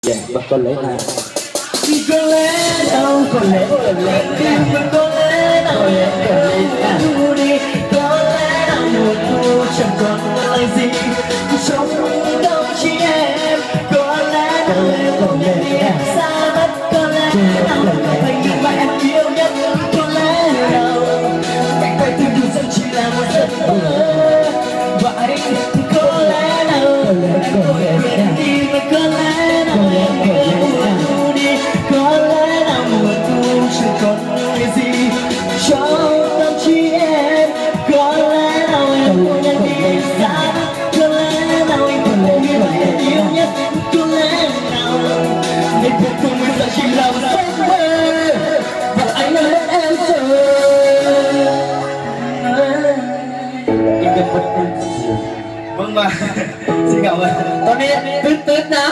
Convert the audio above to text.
và có lẽ nào có lẽ đâu có lẽ tim vẫn có lẽ đâu thu đi có lẽ nào mùa thu chẳng còn lại gì trong đâu chỉ em có lẽ nào em không nhận đi em xa mất có lẽ nào phải nhìn mà em yêu nhất có lẽ nào cánh tay từng dù rằng chỉ là một giấc mơ và anh có lẽ nào em có quên đi và có lẽ nào em yêu mùa thu đi có lẽ nào mùa thu chẳng còn lại gì trong tâm trí em có lẽ nào em không nhận đi xa có lẽ nào anh không nghĩ mà em yêu nhất có lẽ nào nên cuộc không bây giờ chỉ là một giấc mơ và anh đã mất em rồi vâng và xin cảm ơn tao đi tít tít nè